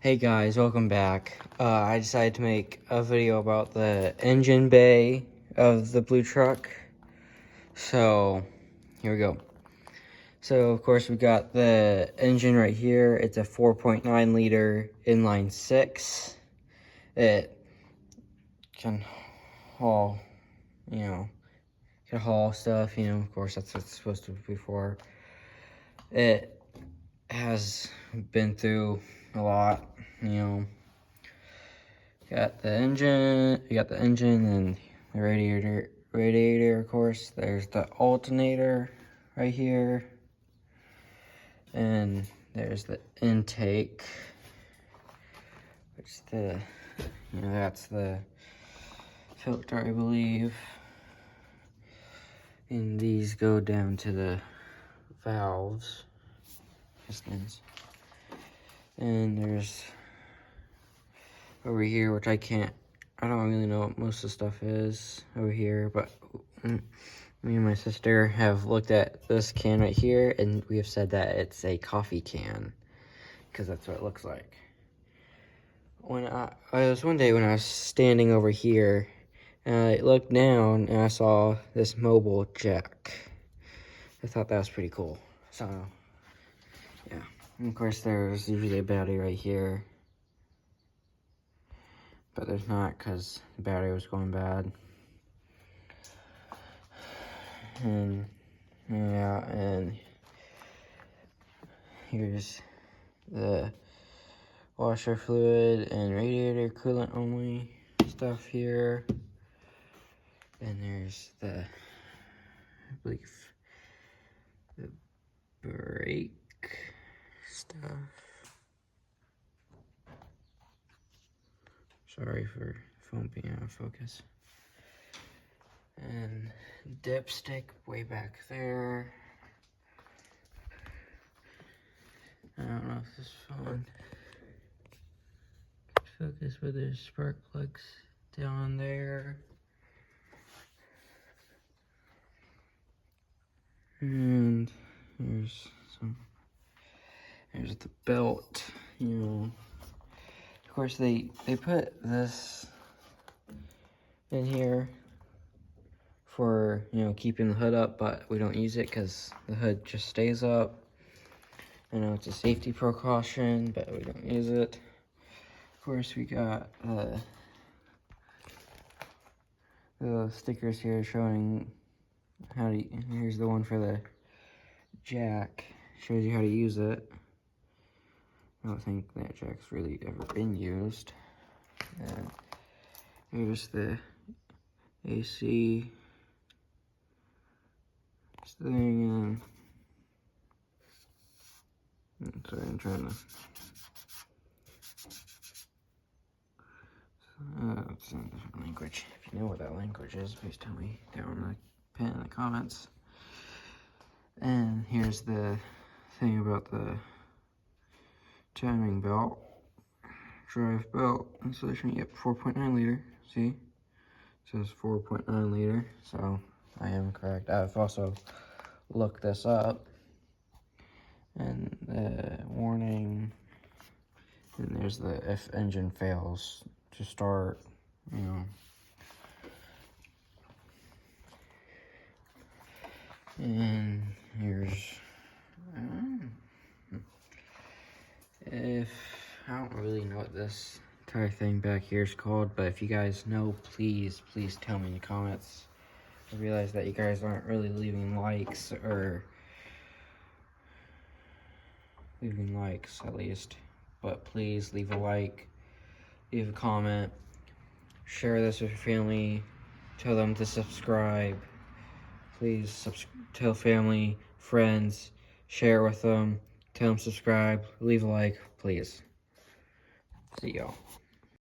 Hey guys, welcome back. I decided to make a video about the engine bay of the blue truck. So, here we go. So, of course, we got the engine right here. It's a 4.9 liter inline 6. It can haul, can haul stuff, of course, that's what it's supposed to be for. It has been through a lot, Got the engine, and the radiator, of course. There's the alternator right here. And there's the intake, which that's the filter, I believe. And these go down to the valves, pistons. And there's over here, which I don't really know what most of the stuff is over here, but me and my sister have looked at this can right here, and we have said that it's a coffee can, because that's what it looks like. When it was one day when I was standing over here, and I looked down, and I saw this mobile jack. I thought that was pretty cool. So, yeah. And of course, there's usually a battery right here. But there's not, because the battery was going bad. And yeah, and here's the washer fluid and radiator coolant only stuff here. And there's the, I believe, the brake stuff. Sorry for phone being out of focus. And dipstick way back there. I don't know if this phone can focus, but there's spark plugs down there. And here's the belt, Of course, they put this in here for, keeping the hood up, but we don't use it because the hood just stays up. I know it's a safety precaution, but we don't use it. Of course, we got the stickers here showing how to, here's the one for the jack, shows you how to use it. I don't think that jack's really ever been used. And here's the AC thing, and sorry, I'm trying to. It's in a different language. If you know what that language is, please tell me down in the pin in the comments. And here's the thing about the timing belt, drive belt insulation. Yep, 4.9 liter. See, it says 4.9 liter, so I am correct. I've also looked this up, and the warning. And there's the if engine fails to start, And here's, I don't really know what this entire thing back here is called, but if you guys know, please tell me in the comments. I realize that you guys aren't really leaving likes, at least, but please leave a like, leave a comment, share this with your family, tell them to subscribe. Please tell family, friends, share with them, tell them subscribe, leave a like, please. See y'all.